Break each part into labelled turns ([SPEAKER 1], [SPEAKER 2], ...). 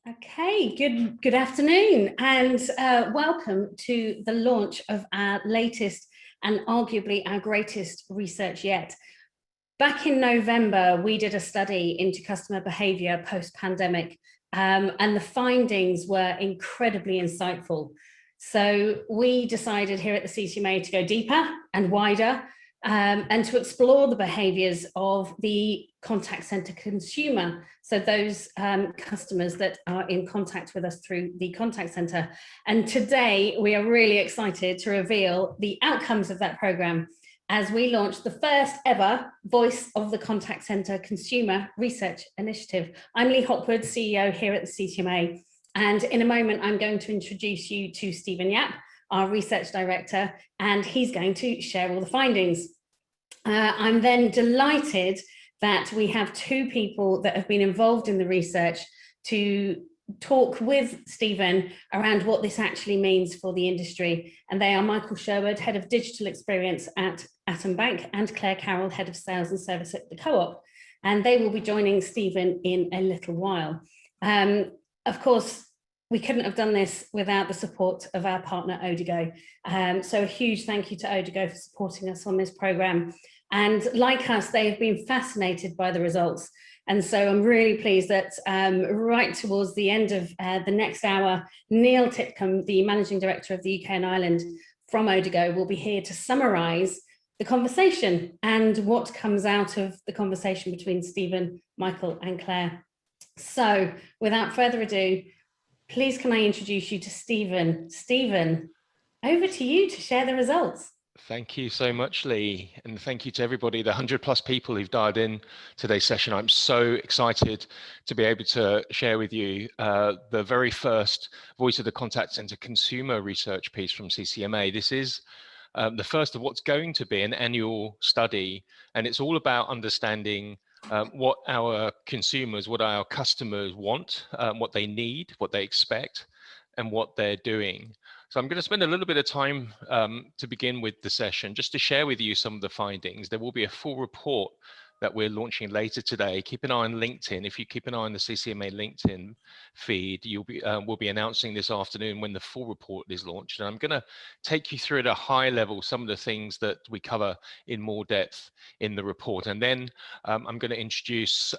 [SPEAKER 1] Okay, good afternoon, and welcome to the launch of our latest and arguably our greatest research yet. Back in November, we did a study into customer behaviour post-pandemic, and the findings were incredibly insightful. So we decided here at the CCMA to go deeper and wider, and to explore the behaviours of the contact centre consumer, so those customers that are in contact with us through the contact centre. And today we are really excited to reveal the outcomes of that programme as we launch the first ever Voice of the Contact Centre Consumer Research Initiative. I'm Lee Hopwood, CEO here at the CCMA, and in a moment I'm going to introduce you to Stephen Yap, our Research Director, and he's going to share all the findings. I'm then delighted that we have two people that have been involved in the research to talk with Stephen around what this actually means for the industry. And they are Michael Sherwood, Head of Digital Experience at Atom Bank, and Claire Carroll, Head of Sales and Service at the Co-op. And they will be joining Stephen in a little while. Of course, we couldn't have done this without the support of our partner Odigo. So a huge thank you to Odigo for supporting us on this programme. And like us, they have been fascinated by the results. And so I'm really pleased that right towards the end of the next hour, Neil Titcombe, the Managing Director of the UK and Ireland from Odigo, will be here to summarise the conversation and what comes out of the conversation between Stephen, Michael and Claire. So without further ado, please can I introduce you to Stephen. Stephen, over to you to share the results.
[SPEAKER 2] Thank you so much, Lee, and thank you to everybody, the 100+ people who've dialed in today's session. I'm so excited to be able to share with you the very first Voice of the Contact Centre consumer research piece from CCMA. This is the first of what's going to be an annual study, and it's all about understanding what our consumers, what our customers want, what they need, what they expect, and what they're doing. So I'm going to spend a little bit of time to begin with the session, just to share with you some of the findings. There will be a full report that we're launching later today. Keep an eye on LinkedIn. If you keep an eye on the CCMA LinkedIn feed, we'll be announcing this afternoon when the full report is launched. And I'm going to take you through at a high level some of the things that we cover in more depth in the report. And then I'm going to introduce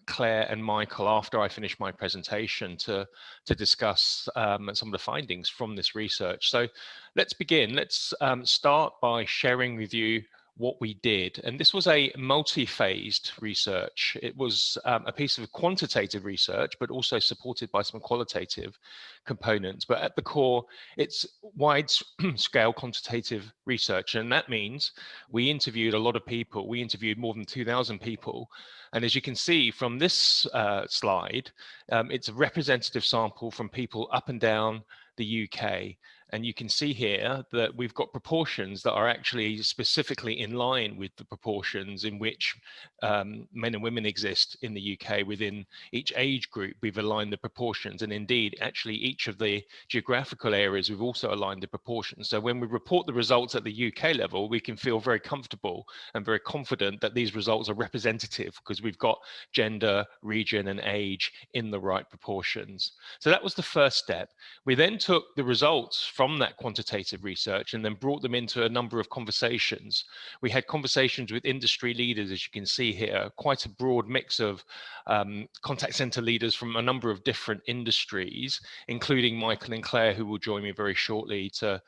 [SPEAKER 2] Claire and Michael after I finish my presentation to discuss some of the findings from this research. So let's begin. Let's start by sharing with you what we did. And this was a multi-phased research. It was a piece of quantitative research, but also supported by some qualitative components. But at the core, it's wide-scale quantitative research. And that means we interviewed a lot of people. We interviewed more than 2,000 people. And as you can see from this slide, it's a representative sample from people up and down the UK. And you can see here that we've got proportions that are actually specifically in line with the proportions in which men and women exist in the UK. Within each age group, we've aligned the proportions. And indeed, actually, each of the geographical areas, we've also aligned the proportions. So when we report the results at the UK level, we can feel very comfortable and very confident that these results are representative because we've got gender, region, and age in the right proportions. So that was the first step. We then took the results from that quantitative research and then brought them into a number of conversations. We had conversations with industry leaders, as you can see here, quite a broad mix of contact center leaders from a number of different industries, including Michael and Claire, who will join me very shortly to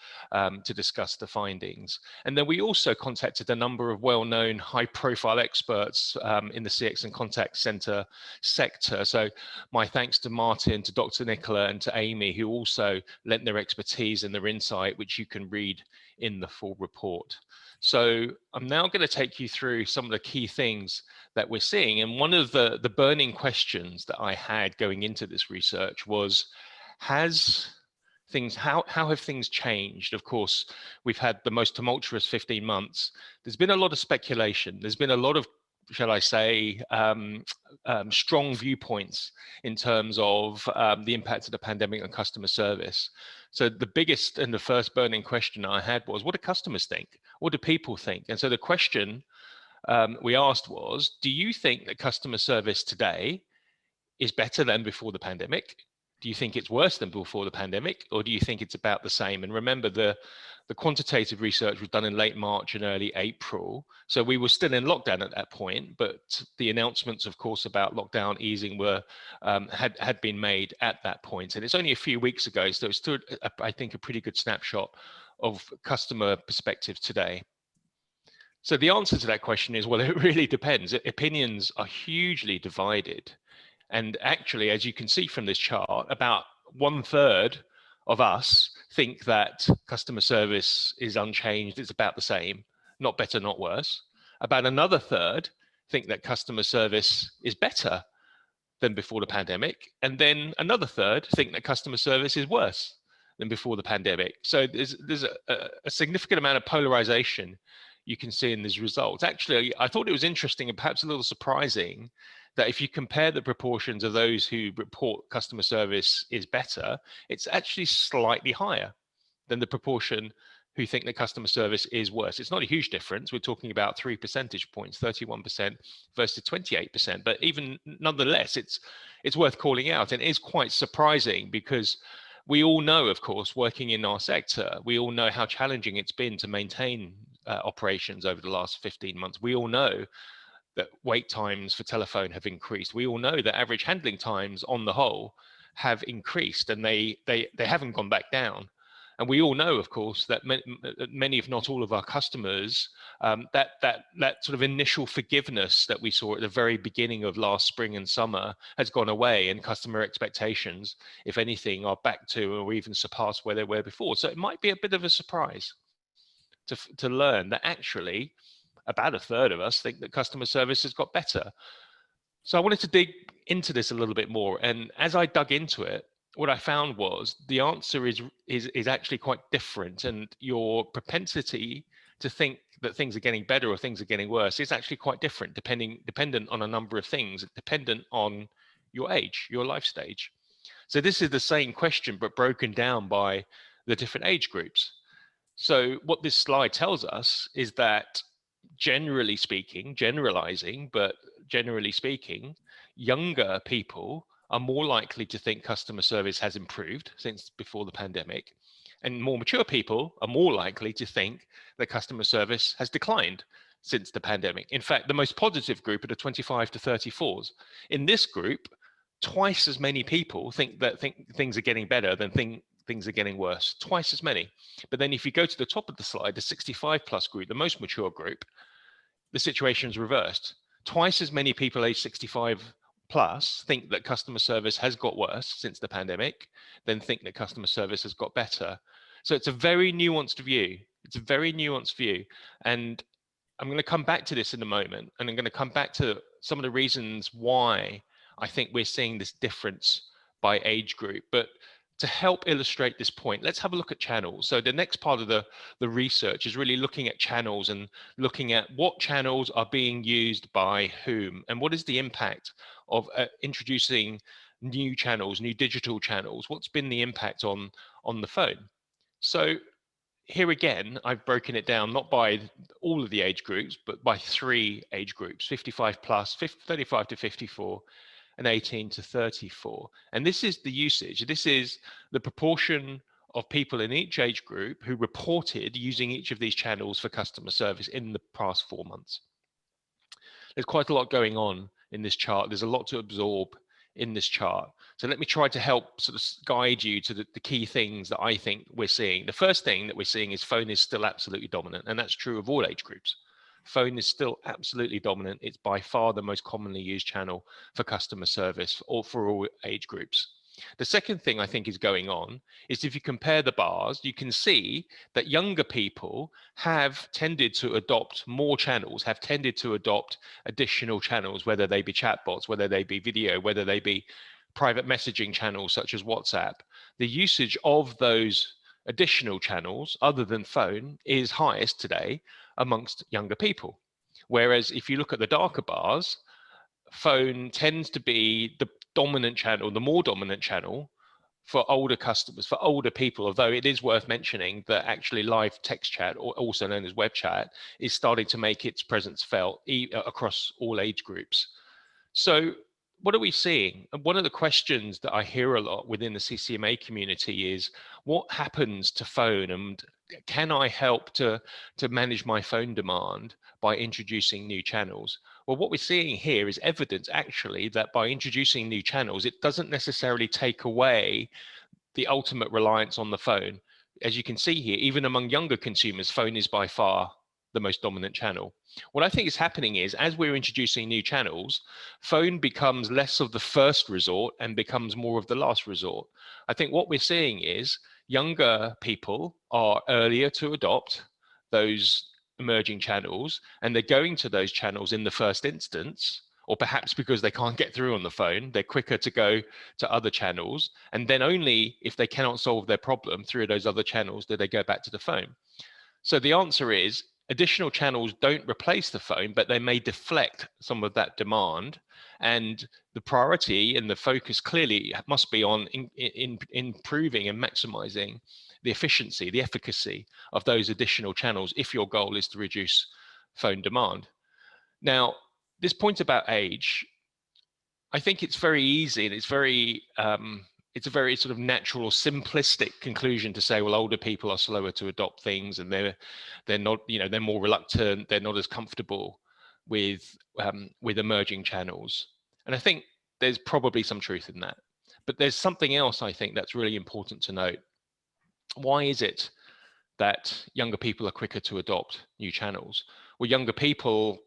[SPEAKER 2] discuss the findings. And then we also contacted a number of well-known high-profile experts in the CX and contact center sector. So my thanks to Martin, to Dr. Nicola, and to Amy, who also lent their expertise and their insight, which you can read in the full report. So I'm now going to take you through some of the key things that we're seeing. And one of the burning questions that I had going into this research was, how have things changed? Of course, we've had the most tumultuous 15 months. There's been a lot of speculation. There's been a lot of, shall I say, strong viewpoints in terms of the impact of the pandemic on customer service. So the biggest and the first burning question I had was, what do customers think? What do people think? And so the question we asked was, do you think that customer service today is better than before the pandemic? Do you think it's worse than before the pandemic, or do you think it's about the same? And remember, the quantitative research was done in late March and early April. So we were still in lockdown at that point, but the announcements, of course, about lockdown easing were had been made at that point. And it's only a few weeks ago, so it's still, I think, a pretty good snapshot of customer perspective today. So the answer to that question is, well, it really depends. Opinions are hugely divided. And actually, as you can see from this chart, about 1/3 of us think that customer service is unchanged, it's about the same, not better, not worse. About another third think that customer service is better than before the pandemic. And then another third think that customer service is worse than before the pandemic. So there's a significant amount of polarization you can see in these results. Actually, I thought it was interesting and perhaps a little surprising that if you compare the proportions of those who report customer service is better, it's actually slightly higher than the proportion who think that customer service is worse. It's not a huge difference. We're talking about 3 percentage points, 31% versus 28%. But even nonetheless, it's worth calling out. And it is quite surprising because we all know, of course, working in our sector, we all know how challenging it's been to maintain operations over the last 15 months. We all know that wait times for telephone have increased. We all know that average handling times on the whole have increased, and they haven't gone back down. And we all know, of course, that many, if not all of our customers, that sort of initial forgiveness that we saw at the very beginning of last spring and summer has gone away, and customer expectations, if anything, are back to or even surpassed where they were before. So it might be a bit of a surprise to learn that actually about a third of us think that customer service has got better. So I wanted to dig into this a little bit more. And as I dug into it, what I found was the answer is actually quite different. And your propensity to think that things are getting better or things are getting worse is actually quite different, dependent on a number of things, dependent on your age, your life stage. So this is the same question, but broken down by the different age groups. So what this slide tells us is that generally speaking, generalizing, but generally speaking, younger people are more likely to think customer service has improved since before the pandemic. And more mature people are more likely to think that customer service has declined since the pandemic. In fact, the most positive group are the 25 to 34s. In this group, twice as many people think things are getting better than things are getting worse, twice as many. But then if you go to the top of the slide, the 65 plus group, the most mature group, the situation's reversed. Twice as many people aged 65 plus think that customer service has got worse since the pandemic than think that customer service has got better. So it's a very nuanced view. It's a very nuanced view. And I'm going to come back to this in a moment. And I'm going to come back to some of the reasons why I think we're seeing this difference by age group. But to help illustrate this point, let's have a look at channels. So the next part of the research is really looking at channels and looking at what channels are being used by whom, and what is the impact of introducing new channels, new digital channels. What's been the impact on the phone? So here again, I've broken it down not by all of the age groups, but by 3 age groups: 55 plus, 35 to 54, and 18 to 34. And this is the usage. This is the proportion of people in each age group who reported using each of these channels for customer service in the past 4 months. There's quite a lot going on in this chart. There's a lot to absorb in this chart. So let me try to help sort of guide you to the key things that I think we're seeing. The first thing that we're seeing is phone is still absolutely dominant, and that's true of all age groups. Phone is still absolutely dominant. It's by far the most commonly used channel for customer service or for all age groups. The second thing I think is going on is if you compare the bars, you can see that younger people have tended to adopt more channels, have tended to adopt additional channels, whether they be chatbots, whether they be video, whether they be private messaging channels such as WhatsApp. The usage of those additional channels other than phone is highest today amongst younger people. Whereas if you look at the darker bars, phone tends to be the dominant channel, the more dominant channel for older customers, for older people, although it is worth mentioning that actually live text chat, or also known as web chat, is starting to make its presence felt across all age groups. So what are we seeing? And one of the questions that I hear a lot within the CCMA community is, what happens to phone, and can I help to manage my phone demand by introducing new channels? Well, what we're seeing here is evidence actually that by introducing new channels, it doesn't necessarily take away the ultimate reliance on the phone. As you can see here, even among younger consumers, phone is by far the most dominant channel. What I think is happening is, as we're introducing new channels, phone becomes less of the first resort and becomes more of the last resort. I think what we're seeing is younger people are earlier to adopt those emerging channels, and they're going to those channels in the first instance, or perhaps because they can't get through on the phone, they're quicker to go to other channels. And then only if they cannot solve their problem through those other channels do they go back to the phone. So the answer is, additional channels don't replace the phone, but they may deflect some of that demand. And the priority and the focus clearly must be on improving and maximizing the efficiency, the efficacy of those additional channels if your goal is to reduce phone demand. Now, this point about age, I think it's very easy, and it's a very sort of natural or simplistic conclusion to say, well, older people are slower to adopt things, and they're not, they're more reluctant, they're not as comfortable with emerging channels. And I think there's probably some truth in that. But there's something else I think that's really important to note. Why is it that younger people are quicker to adopt new channels? Well, younger people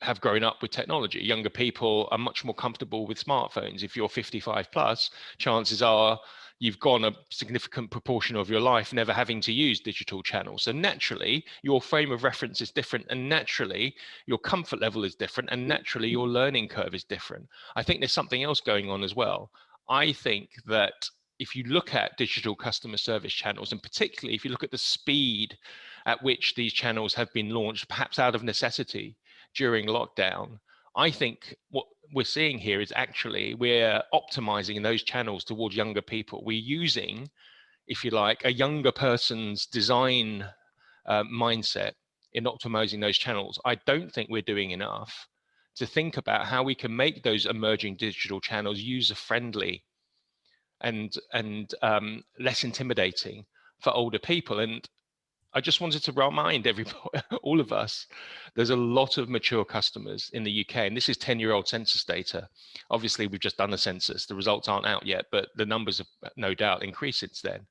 [SPEAKER 2] have grown up with technology. Younger people are much more comfortable with smartphones. If you're 55 plus, chances are you've gone a significant proportion of your life never having to use digital channels. So naturally, your frame of reference is different, and naturally, your comfort level is different, and naturally, your learning curve is different. I think there's something else going on as well. I think that if you look at digital customer service channels, and particularly if you look at the speed at which these channels have been launched, perhaps out of necessity during lockdown, I think what we're seeing here is actually we're optimizing those channels towards younger people. We're using, if you like, a younger person's design mindset in optimizing those channels. I don't think we're doing enough to think about how we can make those emerging digital channels user friendly and less intimidating for older people. And I just wanted to remind everybody, all of us, there's a lot of mature customers in the UK, and this is 10-year-old census data. Obviously, we've just done a census. The results aren't out yet, but the numbers have no doubt increased since then.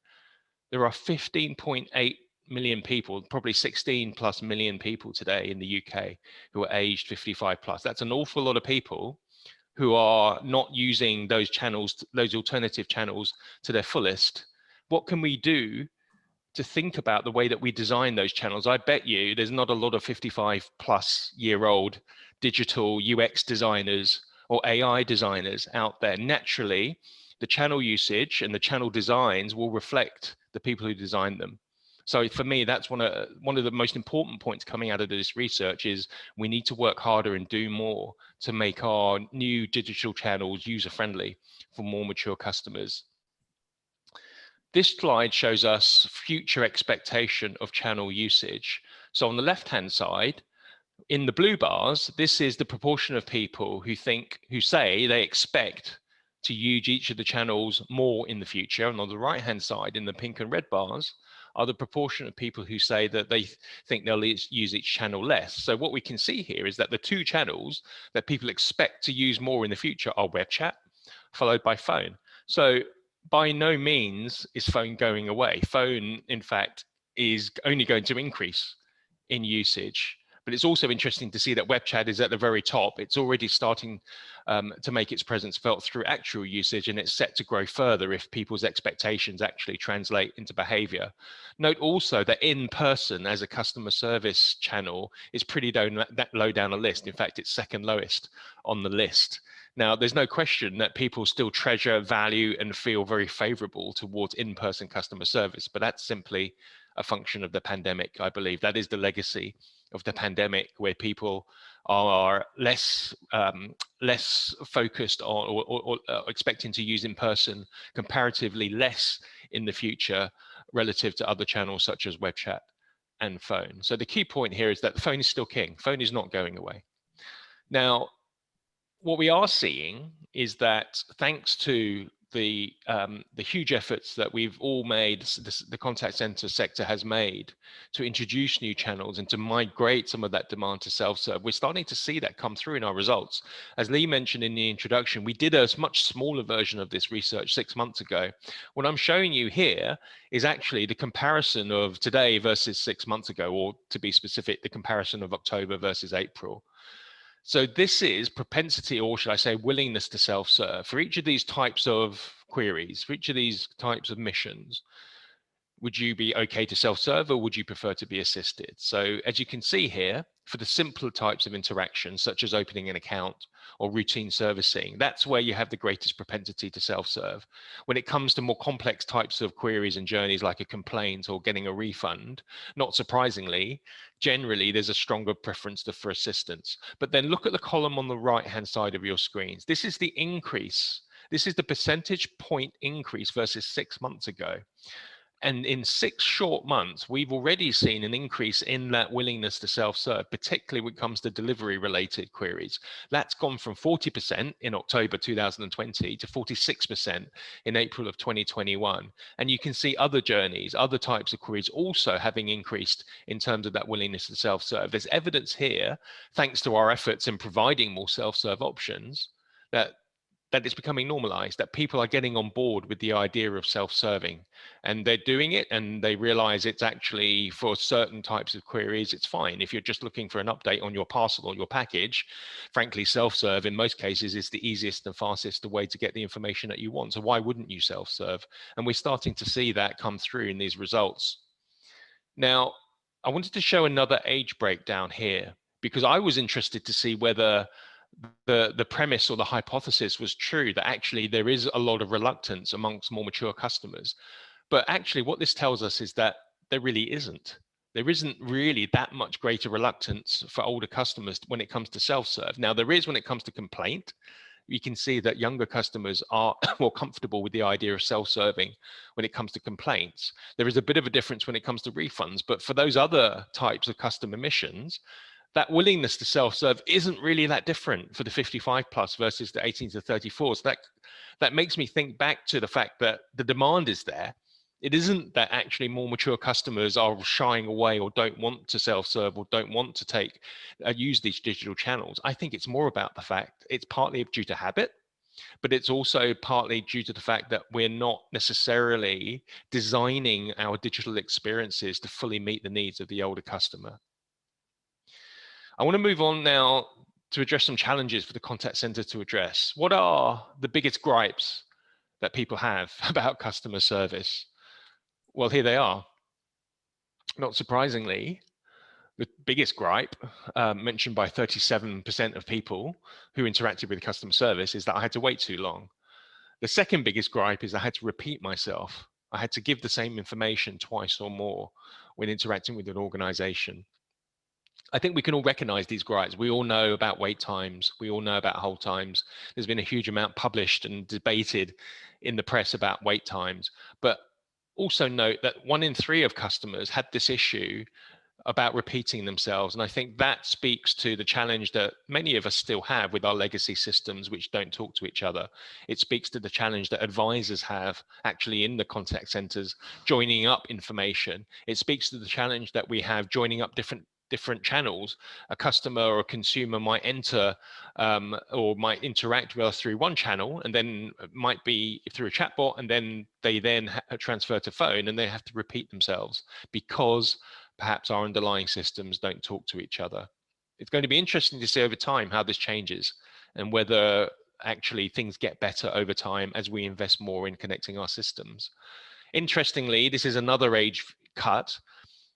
[SPEAKER 2] There are 15.8 million people, probably 16 plus million people today in the UK who are aged 55 plus. That's an awful lot of people who are not using those channels, those alternative channels to their fullest. What can we do to think about the way that we design those channels? I bet you there's not a lot of 55 plus year old digital UX designers or AI designers out there. Naturally, the channel usage and the channel designs will reflect the people who design them. So for me, that's one of the most important points coming out of this research is we need to work harder and do more to make our new digital channels user friendly for more mature customers. This slide shows us future expectation of channel usage. So on the left-hand side, in the blue bars, this is the proportion of people who say they expect to use each of the channels more in the future. And on the right-hand side, in the pink and red bars, are the proportion of people who say that they think they'll use each channel less. So what we can see here is that the two channels that people expect to use more in the future are web chat, followed by phone. So by no means is phone going away. Phone, in fact, is only going to increase in usage. But it's also interesting to see that web chat is at the very top. It's already starting to make its presence felt through actual usage, and it's set to grow further if people's expectations actually translate into behavior. Note also that in person as a customer service channel is pretty low down the list. In fact, it's second lowest on the list. Now, there's no question that people still treasure, value, and feel very favorable towards in-person customer service, but that's simply a function of the pandemic, I believe. That is the legacy of the pandemic, where people are less focused on or expecting to use in person comparatively less in the future relative to other channels such as web chat and phone. So the key point here is that the phone is still king. Phone is not going away. Now, what we are seeing is that thanks to the huge efforts that we've all made, the contact center sector has made to introduce new channels and to migrate some of that demand to self-serve, we're starting to see that come through in our results. As Lee mentioned in the introduction, we did a much smaller version of this research 6 months ago. What I'm showing you here is actually the comparison of today versus 6 months ago, or to be specific, the comparison of October versus April. So this is propensity, or should I say willingness to self-serve. For each of these types of queries, for each of these types of missions, would you be okay to self-serve, or would you prefer to be assisted? So as you can see here, for the simpler types of interactions, such as opening an account or routine servicing, that's where you have the greatest propensity to self-serve. When it comes to more complex types of queries and journeys, like a complaint or getting a refund, not surprisingly, generally there's a stronger preference for assistance. But then look at the column on the right-hand side of your screens. This is the increase. This is the percentage point increase versus 6 months ago. And in 6 short months, we've already seen an increase in that willingness to self-serve, particularly when it comes to delivery-related queries. That's gone from 40% in October 2020 to 46% in April of 2021. And you can see other journeys, other types of queries also having increased in terms of that willingness to self-serve. There's evidence here, thanks to our efforts in providing more self-serve options, that it's becoming normalized, that people are getting on board with the idea of self-serving, and they're doing it, and they realize it's actually, for certain types of queries, it's fine. If you're just looking for an update on your parcel or your package, frankly, self-serve in most cases is the easiest and fastest way to get the information that you want. So why wouldn't you self-serve? And we're starting to see that come through in these results. Now, I wanted to show another age breakdown here, because I was interested to see whether the premise or the hypothesis was true, that actually there is a lot of reluctance amongst more mature customers. But actually what this tells us is that there really isn't. There isn't really that much greater reluctance for older customers when it comes to self-serve. Now, there is when it comes to complaint. You can see that younger customers are more comfortable with the idea of self-serving when it comes to complaints. There is a bit of a difference when it comes to refunds, but for those other types of customer missions, that willingness to self-serve isn't really that different for the 55 plus versus the 18 to 34. So that makes me think back to the fact that the demand is there. It isn't that actually more mature customers are shying away or don't want to self-serve or don't want to use these digital channels. I think it's more about the fact it's partly due to habit, but it's also partly due to the fact that we're not necessarily designing our digital experiences to fully meet the needs of the older customer. I want to move on now to address some challenges for the contact center to address. What are the biggest gripes that people have about customer service? Well, here they are. Not surprisingly, the biggest gripe, mentioned by 37% of people who interacted with customer service, is that I had to wait too long. The second biggest gripe is I had to repeat myself. I had to give the same information twice or more when interacting with an organization. I think we can all recognize these gripes. We all know about wait times. We all know about hold times. There's been a huge amount published and debated in the press about wait times. But also note that 1 in 3 of customers had this issue about repeating themselves. And I think that speaks to the challenge that many of us still have with our legacy systems, which don't talk to each other. It speaks to the challenge that advisors have actually in the contact centers, joining up information. It speaks to the challenge that we have joining up different channels. A customer or a consumer might enter or might interact with us through one channel, and then might be through a chatbot, and then they transfer to phone, and they have to repeat themselves because perhaps our underlying systems don't talk to each other. It's going to be interesting to see over time how this changes, and whether actually things get better over time as we invest more in connecting our systems. Interestingly, this is another age cut.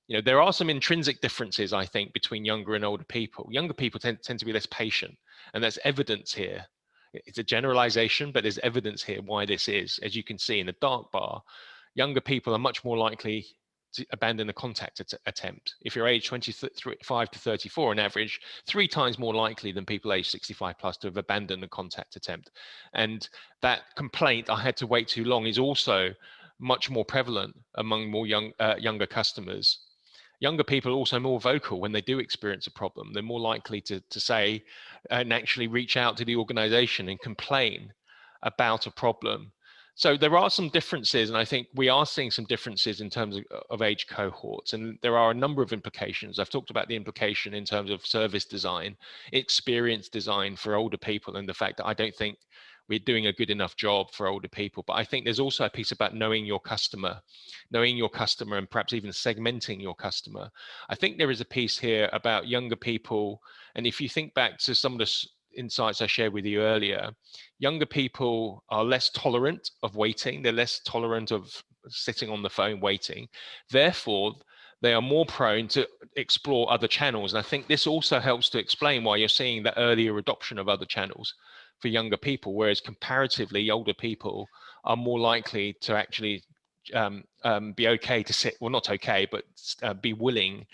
[SPEAKER 2] You know, there are some intrinsic differences, I think, between younger and older people. Younger people tend to be less patient, and there's evidence here. It's a generalization, but there's evidence here why this is. As you can see in the dark bar, younger people are much more likely to abandon a contact attempt. If you're age 25 to 34 on average, 3 times more likely than people age 65 plus to have abandoned a contact attempt. And that complaint, I had to wait too long, is also much more prevalent among more younger customers. Younger people are also more vocal when they do experience a problem. They're more likely to say and actually reach out to the organization and complain about a problem. So there are some differences, and I think we are seeing some differences in terms of age cohorts, and there are a number of implications. I've talked about the implication in terms of service design, experience design for older people, and the fact that I don't think we're doing a good enough job for older people. But I think there's also a piece about knowing your customer, and perhaps even segmenting your customer. I think there is a piece here about younger people. And if you think back to some of the insights I shared with you earlier, younger people are less tolerant of waiting. They're less tolerant of sitting on the phone waiting. Therefore, they are more prone to explore other channels. And I think this also helps to explain why you're seeing the earlier adoption of other channels for younger people, whereas comparatively older people are more likely to actually be okay to sit, well, not okay, but be willing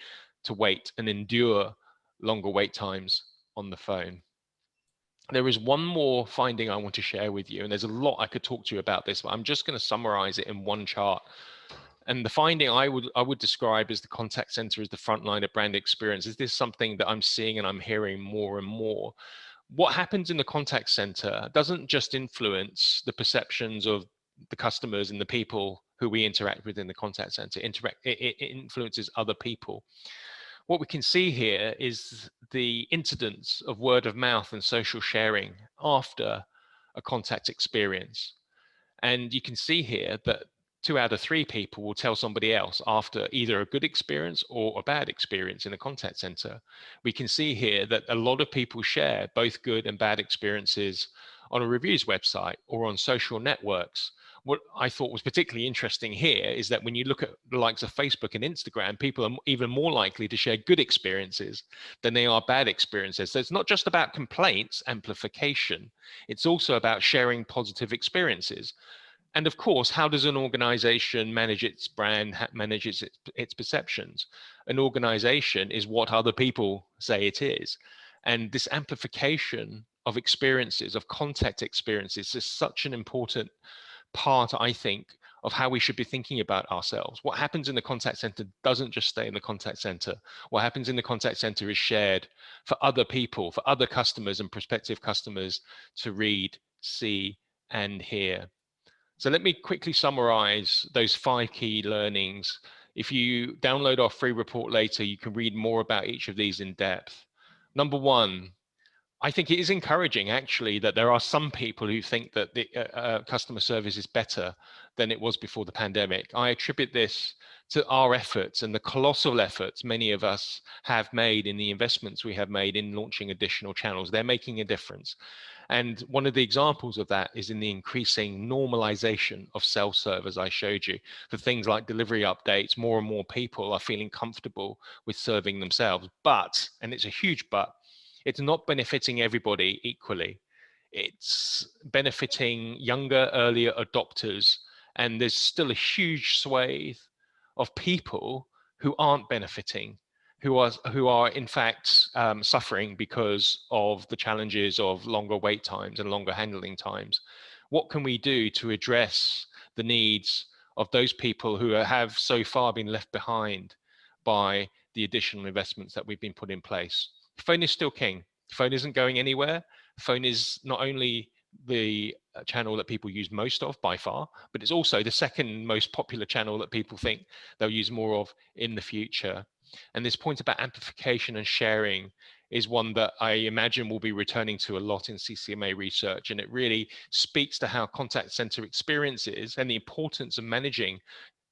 [SPEAKER 2] to wait and endure longer wait times on the phone. There is one more finding I want to share with you, and there's a lot I could talk to you about this, but I'm just going to summarize it in one chart. And the finding I would describe as the contact center as the front line of brand experience. Is this something that I'm seeing and I'm hearing more and more? What happens in the contact center doesn't just influence the perceptions of the customers and the people who we interact with in the contact center. It influences other people. What we can see here is the incidence of word of mouth and social sharing after a contact experience. And you can see here that 2 out of 3 people will tell somebody else after either a good experience or a bad experience in a contact center. We can see here that a lot of people share both good and bad experiences on a reviews website or on social networks. What I thought was particularly interesting here is that when you look at the likes of Facebook and Instagram, people are even more likely to share good experiences than they are bad experiences. So it's not just about complaints amplification, it's also about sharing positive experiences. And of course, how does an organization manage its brand, manage its perceptions? An organization is what other people say it is. And this amplification of experiences, of contact experiences, is such an important part, I think, of how we should be thinking about ourselves. What happens in the contact center doesn't just stay in the contact center. What happens in the contact center is shared for other people, for other customers and prospective customers to read, see, and hear. So let me quickly summarize those 5 key learnings. If you download our free report later, you can read more about each of these in depth. Number 1, I think it is encouraging actually that there are some people who think that the customer service is better than it was before the pandemic. I attribute this to our efforts and the colossal efforts many of us have made in the investments we have made in launching additional channels. They're making a difference. And one of the examples of that is in the increasing normalization of self-serve, as I showed you. For things like delivery updates, more and more people are feeling comfortable with serving themselves. But, and it's a huge but, it's not benefiting everybody equally. It's benefiting younger, earlier adopters. And there's still a huge swathe of people who aren't benefiting, who are in fact suffering because of the challenges of longer wait times and longer handling times. What can we do to address the needs of those people who have so far been left behind by the additional investments that we've been put in place? Phone is still king. Phone isn't going anywhere. Phone is not only the channel that people use most of by far, but it's also the second most popular channel that people think they'll use more of in the future. And this point about amplification and sharing is one that I imagine we'll be returning to a lot in CCMA research. And it really speaks to how contact center experiences and the importance of managing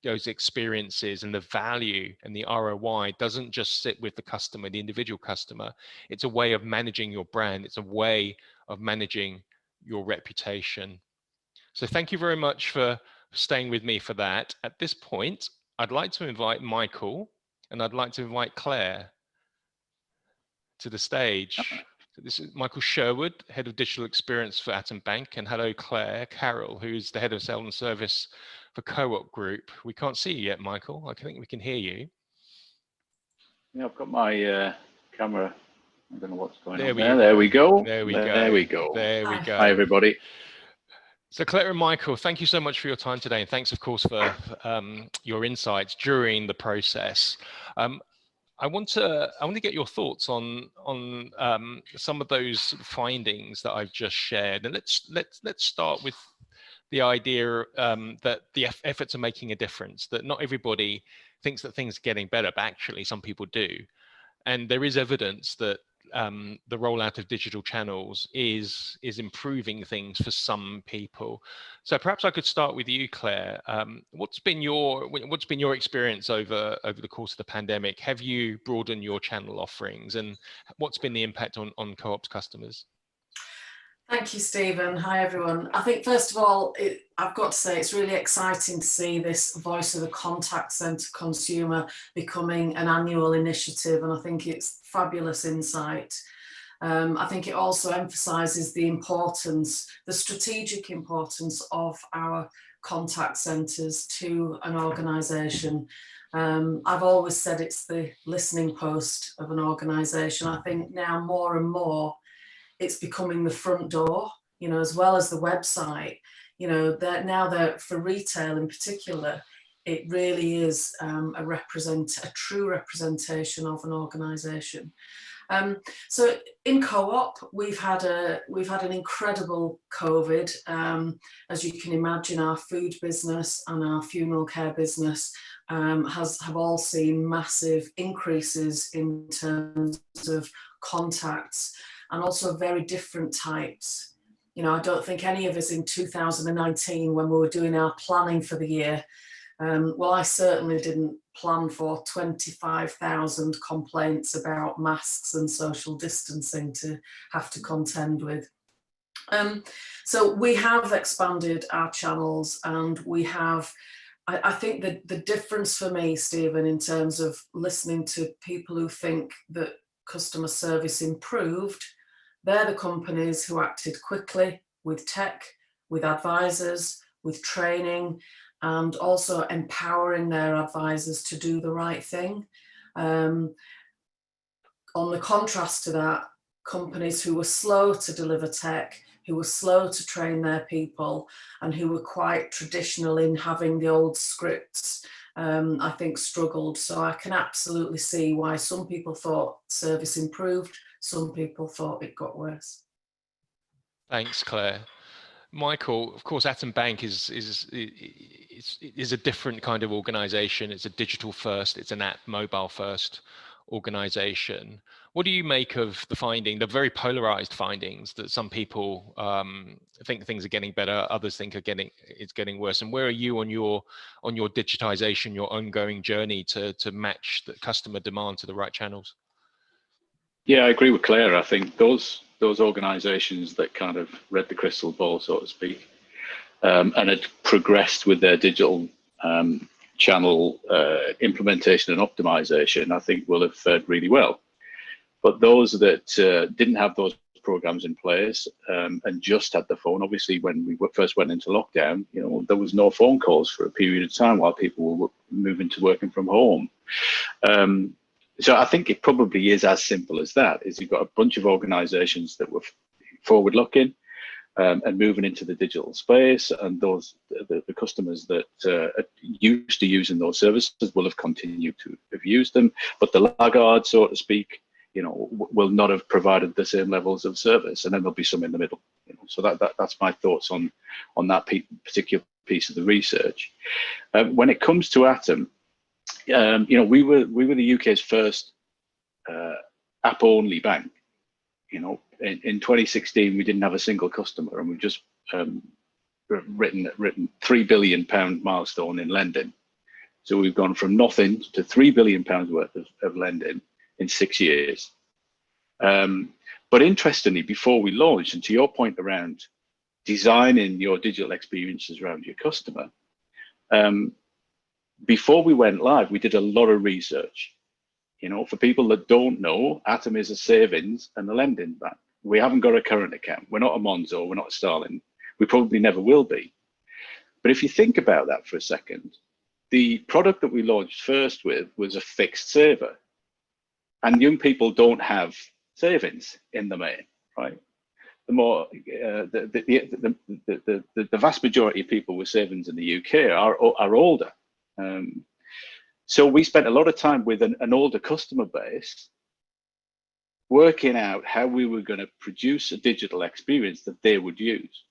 [SPEAKER 2] those experiences and the value and the ROI doesn't just sit with the customer, the individual customer. It's a way of managing your brand. It's a way of managing your reputation. So thank you very much for staying with me for that. At this point, I'd like to invite Michael and I'd like to invite Claire to the stage. So this is Michael Sherwood, Head of Digital Experience for Atom Bank, and hello, Claire Carroll, who's the Head of Sales and Service for Co-op Group. We can't see you yet, Michael. I think we can hear you.
[SPEAKER 3] Yeah, I've got my camera. I don't know what's going on
[SPEAKER 2] there.
[SPEAKER 3] There we go.
[SPEAKER 2] There we
[SPEAKER 3] go.
[SPEAKER 2] There we go.
[SPEAKER 3] Hi, everybody.
[SPEAKER 2] So Claire and Michael, thank you so much for your time today, and thanks, of course, for your insights during the process. I want to get your thoughts on some of those findings that I've just shared, and let's start with the idea that the efforts are making a difference. That not everybody thinks that things are getting better, but actually some people do, and there is evidence that the rollout of digital channels is improving things for some people. So perhaps I could start with you, Claire. What's been your experience over the course of the pandemic? Have you broadened your channel offerings, and what's been the impact on Co-op's customers?
[SPEAKER 4] Thank you, Stephen. Hi, everyone. I think, first of all, I've got to say it's really exciting to see this voice of the contact centre consumer becoming an annual initiative, and I think it's fabulous insight. I think it also emphasises the importance, the strategic importance of our contact centres to an organisation. I've always said it's the listening post of an organisation. I think now more and more it's becoming the front door, you know, as well as the website. You know, that now that for retail in particular, it really is a true representation of an organisation. So in Co-op, we've had an incredible COVID. As you can imagine, our food business and our funeral care business have all seen massive increases in terms of contacts, and also very different types. You know, I don't think any of us in 2019, when we were doing our planning for the year, well, I certainly didn't plan for 25,000 complaints about masks and social distancing to have to contend with. So we have expanded our channels, and we have, I think that the difference for me, Stephen, in terms of listening to people who think that customer service improved, they're the companies who acted quickly with tech, with advisors, with training, and also empowering their advisors to do the right thing. On the contrast to that, companies who were slow to deliver tech, who were slow to train their people, and who were quite traditional in having the old scripts, I think struggled. So I can absolutely see why some people thought service improved, some people thought it got worse.
[SPEAKER 2] Thanks, Claire. Michael, of course, Atom Bank is a different kind of organization. It's a digital first, it's an app mobile first organization. What do you make of the very polarized findings that some people think things are getting better, others think it's getting worse? And where are you on your digitization, your ongoing journey to match the customer demand to the right channels?
[SPEAKER 3] Yeah, I agree with Claire. I think those organisations that kind of read the crystal ball, so to speak, and had progressed with their digital channel implementation and optimization, I think will have fared really well. But those that didn't have those programs in place and just had the phone, obviously when we first went into lockdown, you know, there was no phone calls for a period of time while people were moving to working from home. So I think it probably is as simple as that, is you've got a bunch of organizations that were forward-looking and moving into the digital space, and those the customers that are used to using those services will have continued to have used them, but the laggards, so to speak, you know, will not have provided the same levels of service, and then there'll be some in the middle. You know, so that's my thoughts on that particular piece of the research. When it comes to Atom, you know, we were the UK's first app-only bank. You know, in 2016 we didn't have a single customer, and we've just written £3 billion milestone in lending. So we've gone from nothing to £3 billion worth of lending in 6 years. But interestingly, before we launched, and to your point around designing your digital experiences around your customer, before we went live, we did a lot of research. You know, for people that don't know, Atom is a savings and a lending bank. We haven't got a current account. We're not a Monzo, we're not a Starling. We probably never will be. But if you think about that for a second, the product that we launched first with was a fixed saver. And young people don't have savings in the main, right? the vast majority of people with savings in the UK are older. So we spent a lot of time with an older customer base, working out how we were going to produce a digital experience that they would use.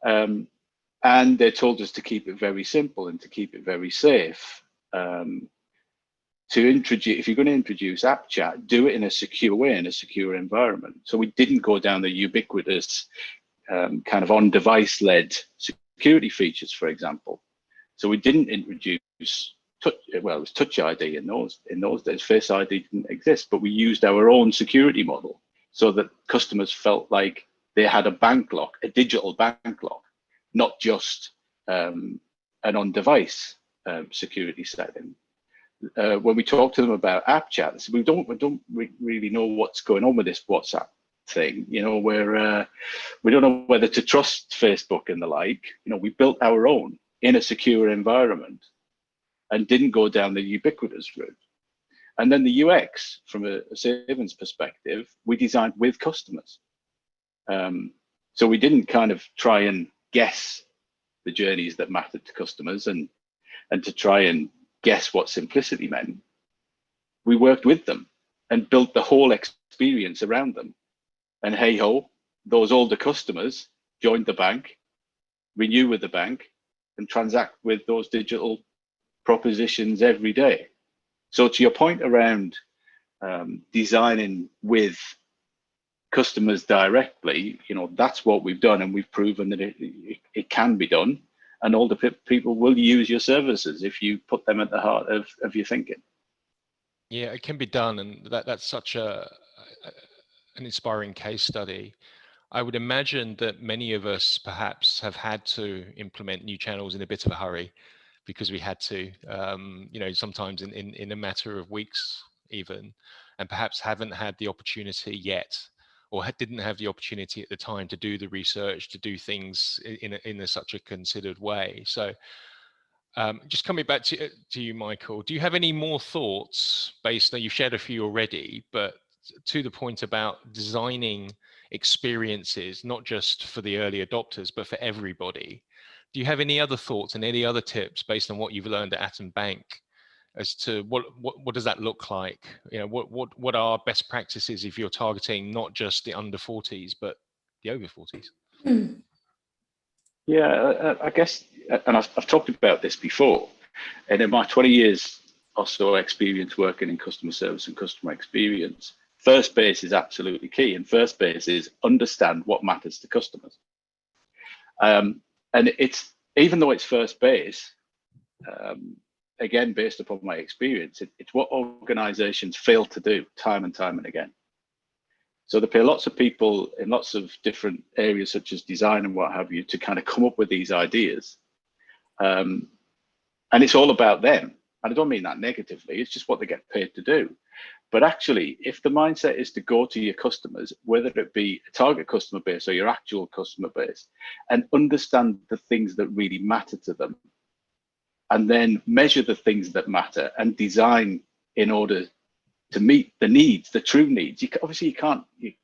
[SPEAKER 3] And they told us to keep it very simple and to keep it very safe. To introduce, if you're going to introduce app chat, do it in a secure way, in a secure environment. So we didn't go down the ubiquitous kind of on-device led security features, for example. So we didn't introduce it was Touch ID in those days. Face ID didn't exist, but we used our own security model so that customers felt like they had a bank lock, a digital bank lock, not just an on-device security setting. When we talk to them about app chat, they say, we don't really know what's going on with this WhatsApp thing. You know, we don't know whether to trust Facebook and the like. You know, we built our own in a secure environment and didn't go down the ubiquitous route. And then the UX, from a savings perspective, we designed with customers. So we didn't kind of try and guess the journeys that mattered to customers and to try and guess what simplicity meant. We worked with them and built the whole experience around them. And hey ho, those older customers joined the bank, renew with the bank, and transact with those digital propositions every day. So to your point around designing with customers directly, you know, that's what we've done, and we've proven that it can be done. And older people will use your services if you put them at the heart of your thinking.
[SPEAKER 2] Yeah, it can be done, and that's such an inspiring case study. I would imagine that many of us perhaps have had to implement new channels in a bit of a hurry because we had to, you know, sometimes in a matter of weeks even, and perhaps haven't had the opportunity yet, or didn't have the opportunity at the time to do the research, to do things in such a considered way. So just coming back to you, Michael, do you have any more thoughts based on, you've shared a few already, but to the point about designing experiences, not just for the early adopters, but for everybody? Do you have any other thoughts and any other tips based on what you've learned at Atom Bank as to what does that look like? You know, what are best practices if you're targeting not just the under 40s, but the over 40s?
[SPEAKER 3] Yeah, I guess, and I've talked about this before, and in my 20 years or so experience working in customer service and customer experience, first base is absolutely key. And first base is understand what matters to customers. And it's, even though it's first base, again, based upon my experience, it's what organizations fail to do time and time and again. So they pay lots of people in lots of different areas, such as design and what have you, to kind of come up with these ideas. And it's all about them. And I don't mean that negatively, it's just what they get paid to do. But actually, if the mindset is to go to your customers, whether it be a target customer base or your actual customer base, and understand the things that really matter to them, and then measure the things that matter and design in order to meet the needs, the true needs. Obviously,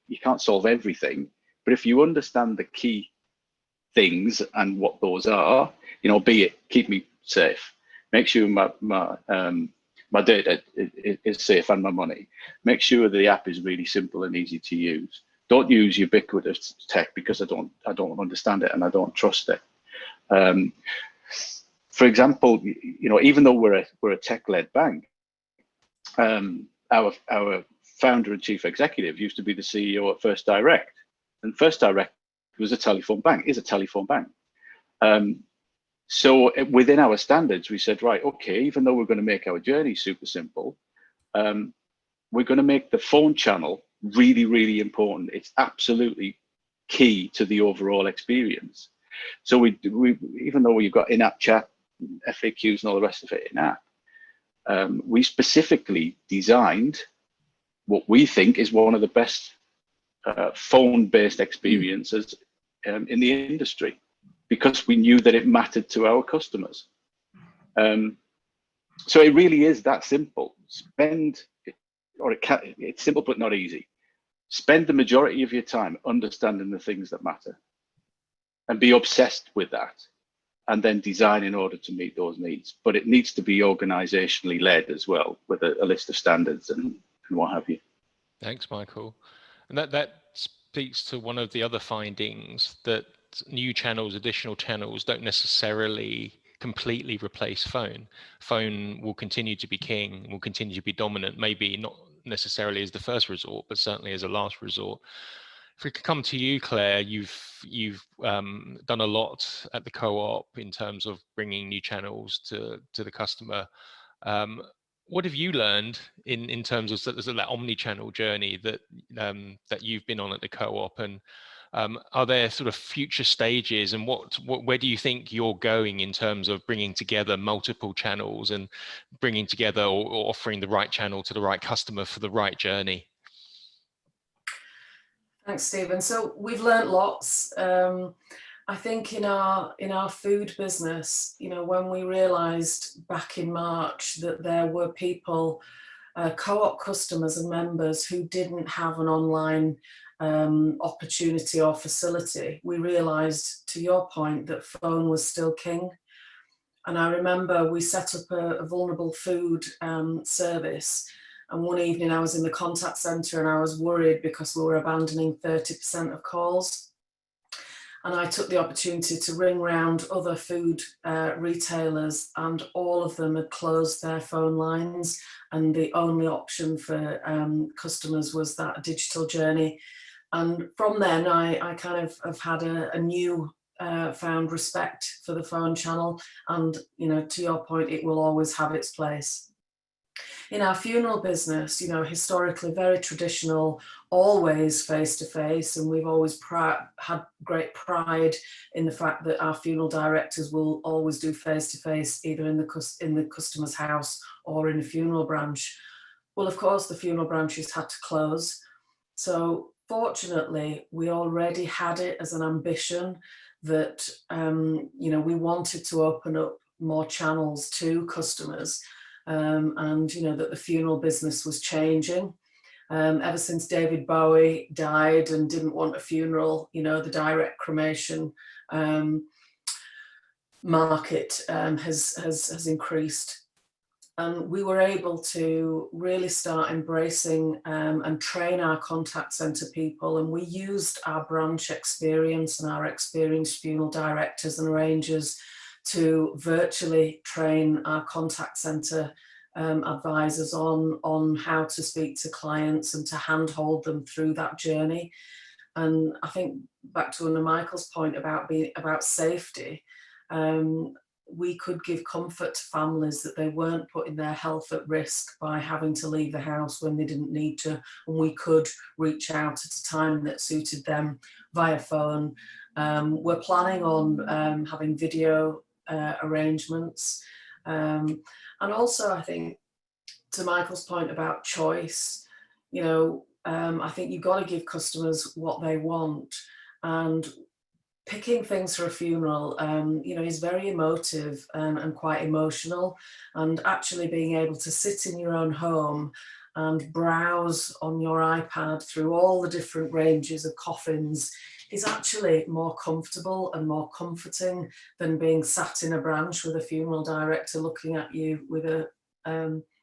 [SPEAKER 3] you can't solve everything, but if you understand the key things and what those are, you know, be it keep me safe, make sure my data is safe and my money, make sure the app is really simple and easy to use. Don't use ubiquitous tech because I don't understand it and I don't trust it. For example, you know, even though we're a tech-led bank, our founder and chief executive used to be the CEO at First Direct, and First Direct was a telephone bank, is a telephone bank. So within our standards, we said, right, okay, even though we're going to make our journey super simple, we're going to make the phone channel really, really important. It's absolutely key to the overall experience. So we even though you've got in-app chat, FAQs and all the rest of it in-app, we specifically designed what we think is one of the best phone-based experiences in the industry, because we knew that it mattered to our customers. So it really is that simple. It's simple but not easy. Spend the majority of your time understanding the things that matter and be obsessed with that, and then design in order to meet those needs. But it needs to be organizationally led as well, with a list of standards and what have you.
[SPEAKER 2] Thanks, Michael. And that speaks to one of the other findings, that new channels, additional channels, don't necessarily completely replace phone. Phone will continue to be king, will continue to be dominant, maybe not necessarily as the first resort, but certainly as a last resort. If we could come to you, Claire, you've done a lot at the co-op in terms of bringing new channels to the customer. What have you learned in terms of that omni-channel journey that that you've been on at the co-op, and are there sort of future stages, and where do you think you're going in terms of bringing together multiple channels and bringing together or offering the right channel to the right customer for the right journey?
[SPEAKER 4] Thanks, Stephen. So we've learnt lots. I think in our food business, you know, when we realised back in March that there were people, co-op customers and members who didn't have an online opportunity or facility, we realised, to your point, that phone was still king. And I remember we set up a vulnerable food service. And one evening I was in the contact centre and I was worried because we were abandoning 30% of calls. And I took the opportunity to ring round other food retailers, and all of them had closed their phone lines. And the only option for customers was that digital journey. And from then I kind of have had a new found respect for the phone channel. And, you know, to your point, it will always have its place. In our funeral business, you know, historically very traditional, always face-to-face, and we've always had great pride in the fact that our funeral directors will always do face-to-face, either in the customer's house or in a funeral branch. Well, of course, the funeral branches had to close. So fortunately, we already had it as an ambition that, you know, we wanted to open up more channels to customers. And you know that the funeral business was changing. Ever since David Bowie died and didn't want a funeral, you know, the direct cremation market has increased. And we were able to really start embracing and train our contact centre people. And we used our branch experience and our experienced funeral directors and arrangers to virtually train our contact centre advisors on how to speak to clients and to handhold them through that journey. And I think back to under Michael's point about safety, we could give comfort to families that they weren't putting their health at risk by having to leave the house when they didn't need to, and we could reach out at a time that suited them via phone. We're planning on having video arrangements. And also, I think, to Michael's point about choice, you know, I think you've got to give customers what they want. And picking things for a funeral, you know, is very emotive and quite emotional. And actually being able to sit in your own home and browse on your iPad through all the different ranges of coffins is actually more comfortable and more comforting than being sat in a branch with a funeral director looking at you with a,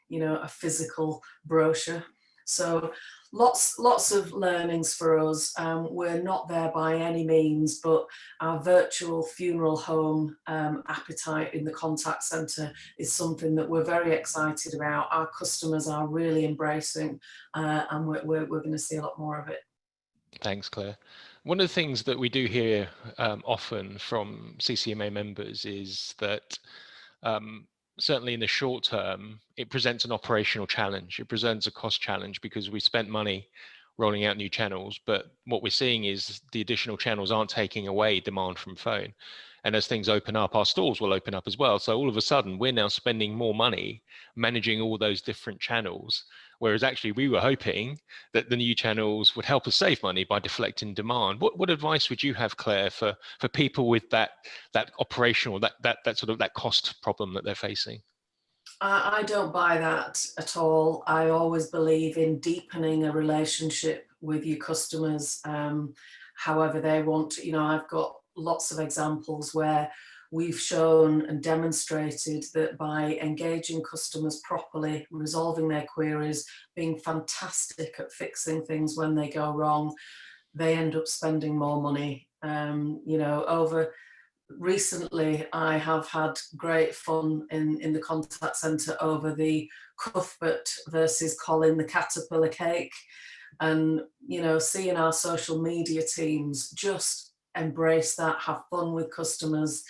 [SPEAKER 4] you know, a physical brochure. So lots of learnings for us. We're not there by any means, but our virtual funeral home appetite in the contact centre is something that we're very excited about. Our customers are really embracing, and we're going to see a lot more of it.
[SPEAKER 2] Thanks, Claire. One of the things that we do hear often from CCMA members is that certainly in the short term, it presents an operational challenge. It presents a cost challenge because we spent money rolling out new channels, but what we're seeing is the additional channels aren't taking away demand from phone. And as things open up, our stores will open up as well. So all of a sudden, we're now spending more money managing all those different channels, whereas actually we were hoping that the new channels would help us save money by deflecting demand. What advice would you have, Claire, for people with that operational, that sort of that cost problem that they're facing?
[SPEAKER 4] I don't buy that at all. I always believe in deepening a relationship with your customers however they want to. You know, I've got lots of examples where we've shown and demonstrated that by engaging customers properly, resolving their queries, being fantastic at fixing things when they go wrong, they end up spending more money. You know, recently I have had great fun in the contact centre over the Cuthbert versus Colin the caterpillar cake, and you know, seeing our social media teams just embrace that, have fun with customers,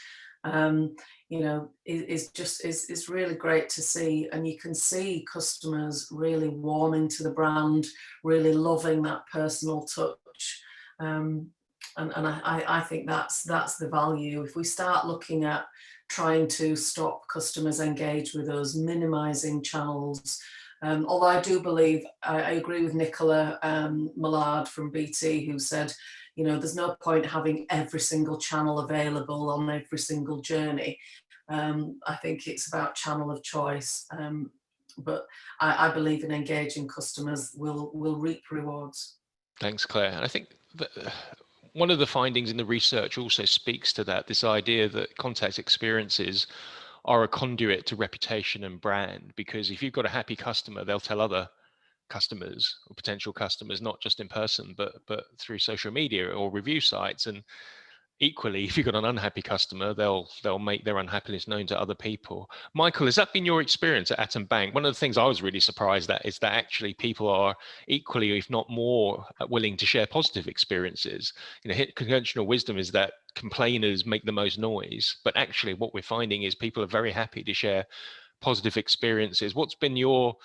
[SPEAKER 4] you know, is really great to see. And you can see customers really warming to the brand, really loving that personal touch. And I think that's the value. If we start looking at trying to stop customers engage with us, minimizing channels, although I do believe, I agree with Nicola Millard from BT, who said, you know, there's no point having every single channel available on every single journey. I think it's about channel of choice, but I believe in engaging customers will reap rewards.
[SPEAKER 2] Thanks, Claire. And I think that one of the findings in the research also speaks to that, this idea that contact experiences are a conduit to reputation and brand, because if you've got a happy customer, they'll tell other customers or potential customers, not just in person, but through social media or review sites. And equally, if you've got an unhappy customer, they'll make their unhappiness known to other people. Michael, has that been your experience at Atom Bank? One of the things I was really surprised at is that actually people are equally, if not more, willing to share positive experiences. You know, conventional wisdom is that complainers make the most noise, but actually what we're finding is people are very happy to share positive experiences. What's been your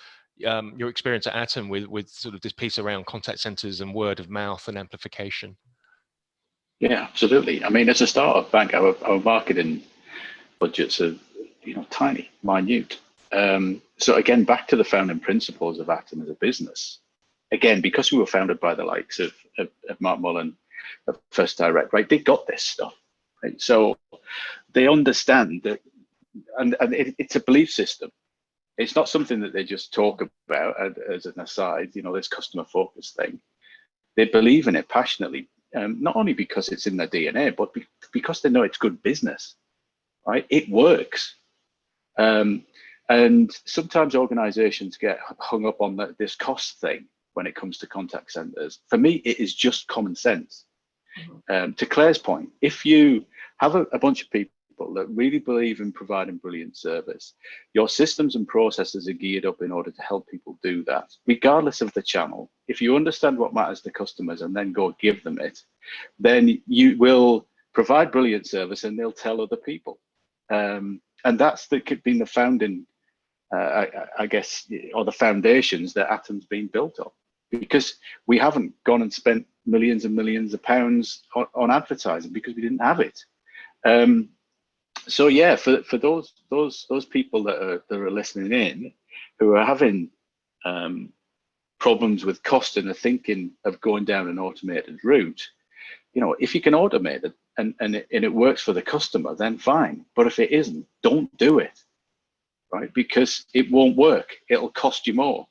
[SPEAKER 2] experience at Atom with sort of this piece around contact centers and word of mouth and amplification?
[SPEAKER 3] Yeah, absolutely. I mean, as a startup bank, our marketing budgets are, you know, tiny, minute. So again, back to the founding principles of Atom as a business. Again, because we were founded by the likes of Mark Mullen, of First Direct, right? They got this stuff, right? So they understand that, and it's a belief system. It's not something that they just talk about as an aside, you know, this customer focused thing. They believe in it passionately. Not only because it's in their DNA, but because they know it's good business, right? It works. And sometimes organizations get hung up on this cost thing when it comes to contact centers. For me, it is just common sense. To Claire's point, if you have a bunch of people that really believe in providing brilliant service, your systems and processes are geared up in order to help people do that, regardless of the channel. If you understand what matters to customers and then go give them it, then you will provide brilliant service and they'll tell other people. And that's been the founding, I guess, or the foundations that Atom's been built on, because we haven't gone and spent millions and millions of pounds on advertising because we didn't have it. So yeah, for those people that are listening in, who are having problems with cost and are thinking of going down an automated route, you know, if you can automate it and it works for the customer, then fine. But if it isn't, don't do it, right? Because it won't work. It'll cost you more.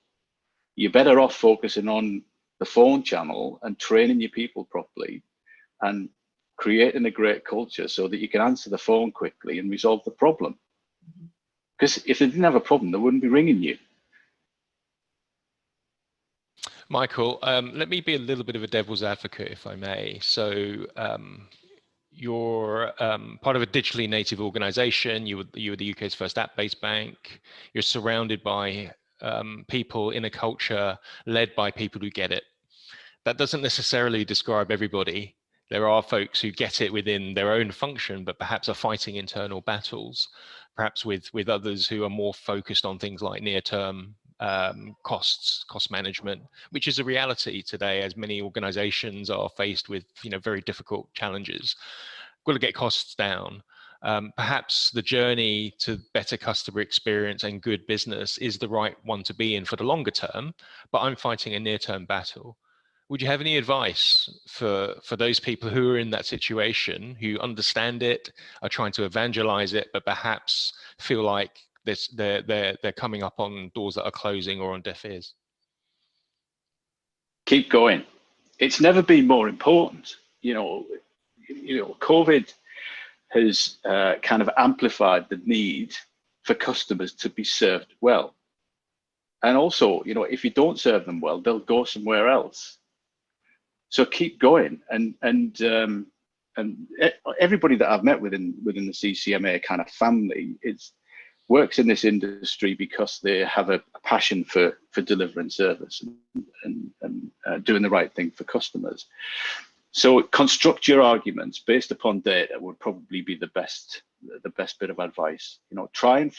[SPEAKER 3] You're better off focusing on the phone channel and training your people properly and creating a great culture so that you can answer the phone quickly and resolve the problem. Because if they didn't have a problem, they wouldn't be ringing you.
[SPEAKER 2] Michael, let me be a little bit of a devil's advocate, if I may. So you're part of a digitally native organization. You were the UK's first app-based bank. You're surrounded by people in a culture led by people who get it. That doesn't necessarily describe everybody. There are folks who get it within their own function, but perhaps are fighting internal battles, perhaps with others who are more focused on things like near-term cost management, which is a reality today, as many organizations are faced with, you know, very difficult challenges. Got to get costs down. Perhaps the journey to better customer experience and good business is the right one to be in for the longer term, but I'm fighting a near-term battle. Would you have any advice for those people who are in that situation, who understand it, are trying to evangelize it, but perhaps feel like they're coming up on doors that are closing or on deaf ears?
[SPEAKER 3] Keep going. it's never been more important. COVID has kind of amplified the need for customers to be served well. And also, if you don't serve them well, they'll go somewhere else. So keep going. And everybody that I've met within the CCMA kind of family works in this industry because they have a passion for delivering service and doing the right thing for customers. So construct your arguments based upon data would probably be the best bit of advice. Try and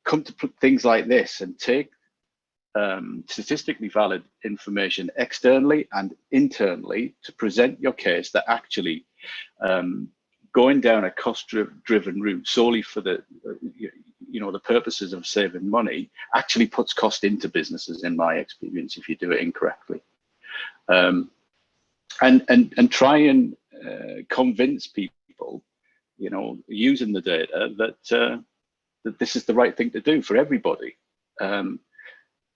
[SPEAKER 3] come to things like this and take statistically valid information externally and internally to present your case that actually going down a cost-driven route solely for the purposes of saving money actually puts cost into businesses, in my experience, if you do it incorrectly. And try and convince people, using the data that this is the right thing to do for everybody. And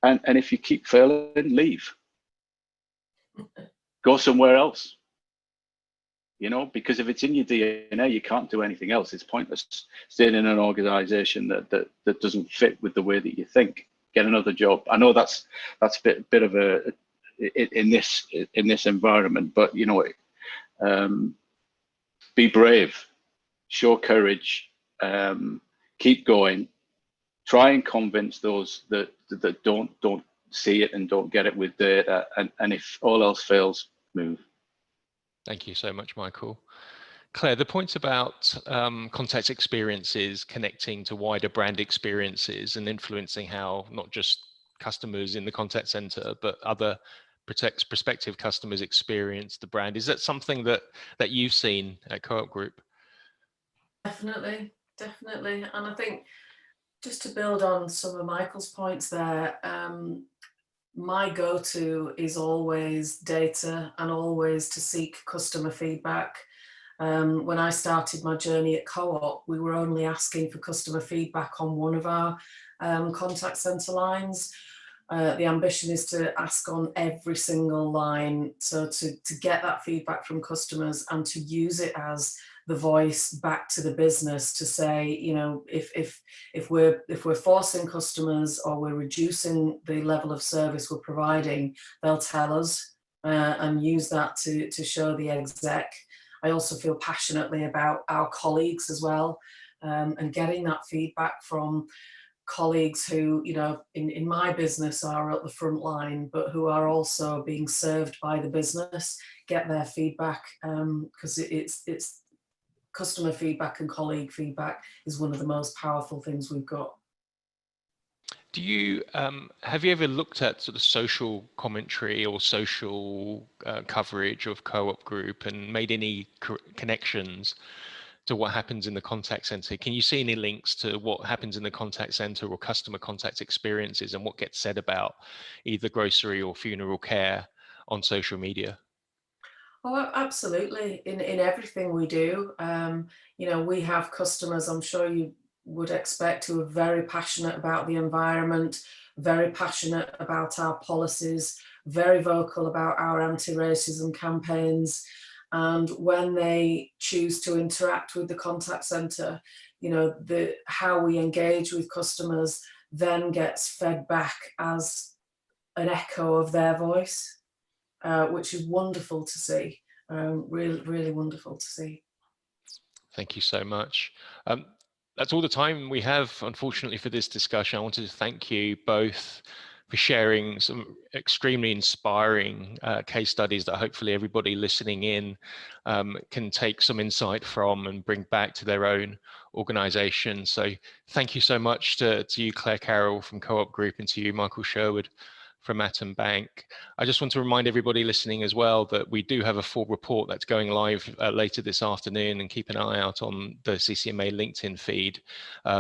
[SPEAKER 3] if you keep failing, leave. Go somewhere else. Because if it's in your DNA, you can't do anything else. It's pointless staying in an organization that doesn't fit with the way that you think. Get another job. I know that's a bit of a in this environment, but be brave, show courage, keep going, try and convince those that don't see it and don't get it with data, and if all else fails, move.
[SPEAKER 2] Thank you so much, Michael. Claire, the points about contact experiences connecting to wider brand experiences and influencing how not just customers in the contact center, but other prospective customers experience the brand. Is that something that you've seen at Co-op Group?
[SPEAKER 4] Definitely. And I think just to build on some of Michael's points there, my go-to is always data and always to seek customer feedback. When I started my journey at Co-op, we were only asking for customer feedback on one of our contact center lines. The ambition is to ask on every single line, so to get that feedback from customers and to use it as the voice back to the business to say, if we're forcing customers or we're reducing the level of service we're providing, they'll tell us and use that to show the exec. I also feel passionately about our colleagues as well, and getting that feedback from colleagues who, in my business are at the front line, but who are also being served by the business, get their feedback, because it's customer feedback and colleague feedback is one of the most powerful things we've got.
[SPEAKER 2] Do you have you ever looked at sort of social commentary or social coverage of Co-op Group and made any connections to what happens in the contact center? Can you see any links to what happens in the contact center or customer contact experiences and what gets said about either grocery or funeral care on social media?
[SPEAKER 4] Oh, absolutely. In everything we do, we have customers, I'm sure you would expect, who are very passionate about the environment, very passionate about our policies, very vocal about our anti-racism campaigns. And when they choose to interact with the contact center, how we engage with customers then gets fed back as an echo of their voice, which is wonderful to see, really, really wonderful to see.
[SPEAKER 2] Thank you so much. That's all the time we have, unfortunately, for this discussion. I wanted to thank you both for sharing some extremely inspiring case studies that hopefully everybody listening in can take some insight from and bring back to their own organization. So thank you so much to you, Claire Carroll from Co-op Group, and to you, Michael Sherwood from Atom Bank. I just want to remind everybody listening as well that we do have a full report that's going live later this afternoon, and keep an eye out on the CCMA LinkedIn feed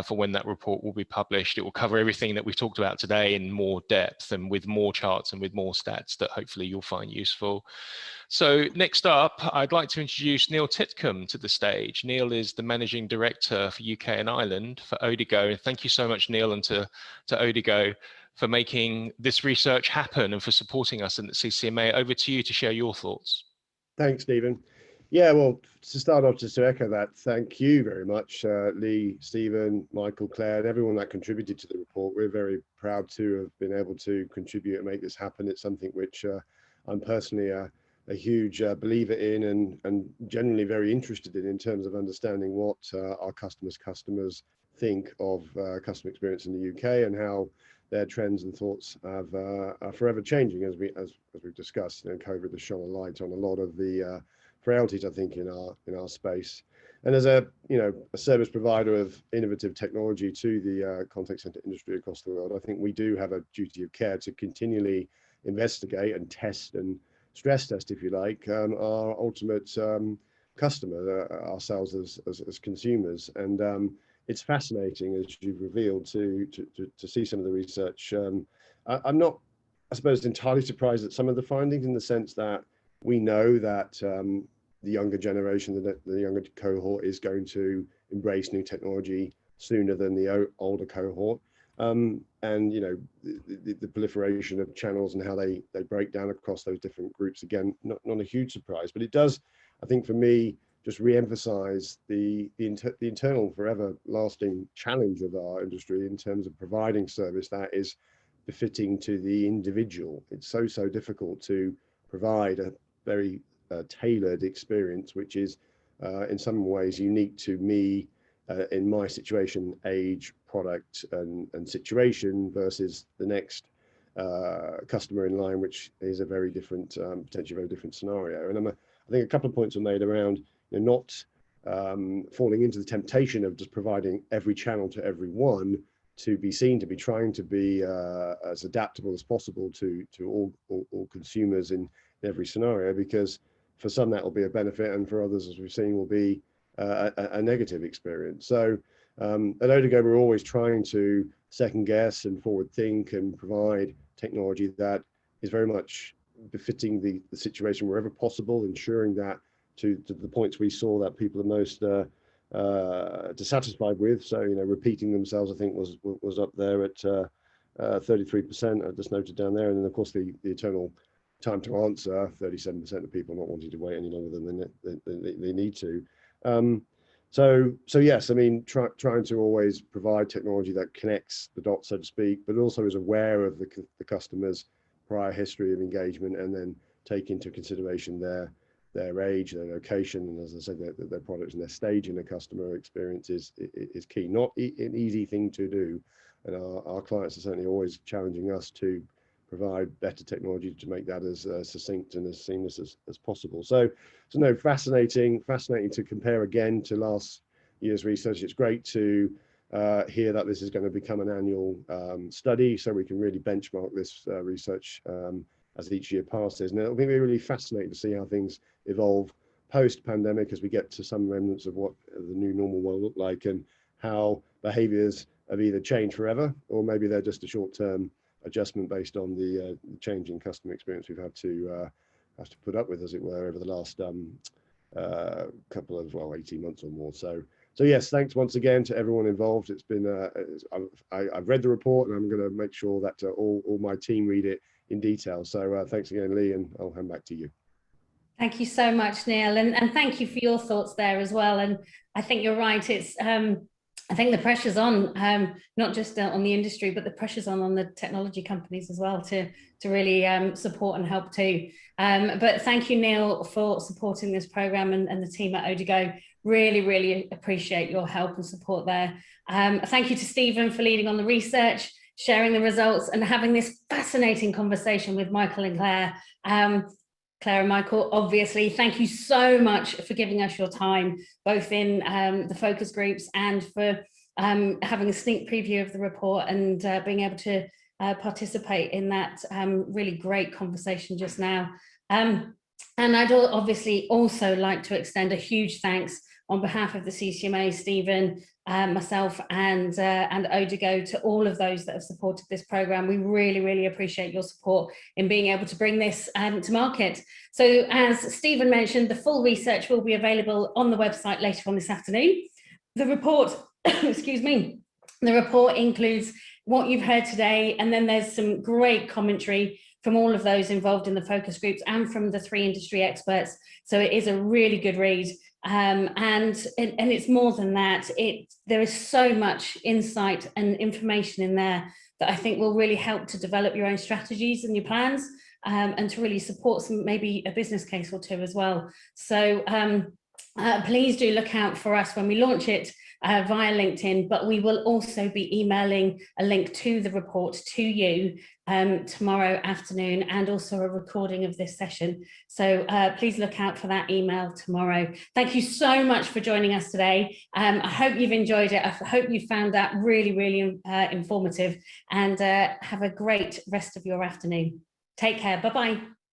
[SPEAKER 2] for when that report will be published. It will cover everything that we've talked about today in more depth and with more charts and with more stats that hopefully you'll find useful. So next up, I'd like to introduce Neil Titcombe to the stage. Neil is the Managing Director for UK and Ireland for Odigo. And thank you so much, Neil, and to Odigo for making this research happen and for supporting us in the CCMA. Over to you to share your thoughts.
[SPEAKER 5] Thanks, Stephen. Yeah, well, to start off, just to echo that, thank you very much, Lee, Stephen, Michael, Claire, and everyone that contributed to the report. We're very proud to have been able to contribute and make this happen. It's something which I'm personally a huge believer in and generally very interested in terms of understanding what our customers think of customer experience in the UK and how their trends and thoughts are forever changing, as we've discussed. You know, COVID has shone a light on a lot of the frailties, I think, in our space. And as a service provider of innovative technology to the contact center industry across the world, I think we do have a duty of care to continually investigate and test and stress test, if you like, our ultimate customer, ourselves as consumers. And it's fascinating, as you've revealed, to see some of the research. I'm not, I suppose, entirely surprised at some of the findings, in the sense that we know that the younger generation, the younger cohort, is going to embrace new technology sooner than the older cohort. And the proliferation of channels and how they break down across those different groups, again, not a huge surprise, but it does, I think, for me, just re-emphasize the internal forever lasting challenge of our industry in terms of providing service that is befitting to the individual. It's so difficult to provide a very tailored experience, which is in some ways unique to me in my situation, age, product, and situation, versus the next customer in line, which is a very different, potentially very different scenario. And I think a couple of points are made around not falling into the temptation of just providing every channel to everyone, to be seen to be trying to be as adaptable as possible to all consumers in every scenario, because for some that will be a benefit, and for others, as we've seen, will be a negative experience. So at Odigo, we're always trying to second guess and forward think and provide technology that is very much befitting the situation wherever possible, ensuring that to the points we saw that people are most dissatisfied with. So, repeating themselves, I think was up there at 33%. I just noted down there. And then, of course, the eternal time to answer, 37% of people not wanting to wait any longer than they need to. So yes, I mean, trying to always provide technology that connects the dots, so to speak, but also is aware of the customer's prior history of engagement, and then take into consideration their age, their location, and, as I said, their products and their stage in the customer experience is key. Not an easy thing to do, and our clients are certainly always challenging us to provide better technology to make that as succinct and as seamless as possible. So no, fascinating to compare again to last year's research. It's great to hear that this is going to become an annual study, so we can really benchmark this research as each year passes. And it'll be really fascinating to see how things evolve post-pandemic, as we get to some remnants of what the new normal will look like, and how behaviours have either changed forever, or maybe they're just a short-term adjustment based on the change in customer experience we've had to put up with, as it were, over the last couple of 18 months or more. So yes, thanks once again to everyone involved. It's been I've read the report, and I'm going to make sure that all my team read it in detail. So thanks again, Lee, and I'll hand back to you.
[SPEAKER 1] Thank you so much, Neil, and thank you for your thoughts there as well. And I think you're right. It's I think the pressure's on, not just on the industry, but the pressure's on the technology companies as well to really support and help too. But thank you, Neil, for supporting this programme, and the team at Odigo. Really appreciate your help and support there. Thank you to Stephen for leading on the research, sharing the results, and having this fascinating conversation with Michael and Claire. Claire and Michael, obviously, thank you so much for giving us your time, both in the focus groups and for having a sneak preview of the report, and being able to participate in that really great conversation just now. And I'd obviously also like to extend a huge thanks on behalf of the CCMA, Stephen, myself, and Odigo, to all of those that have supported this programme. We really appreciate your support in being able to bring this to market. So, as Stephen mentioned, the full research will be available on the website later on this afternoon. The report, excuse me, the report includes what you've heard today, and then there's some great commentary from all of those involved in the focus groups and from the 3 industry experts. So it is a really good read. And it's more than that. There is so much insight and information in there that I think will really help to develop your own strategies and your plans, and to really support maybe a business case or two as well. So please do look out for us when we launch it via LinkedIn, but we will also be emailing a link to the report to you tomorrow afternoon, and also a recording of this session. So please look out for that email tomorrow. Thank you so much for joining us today. I hope you've enjoyed it. I hope you found that really, really informative, and have a great rest of your afternoon. Take care. Bye-bye.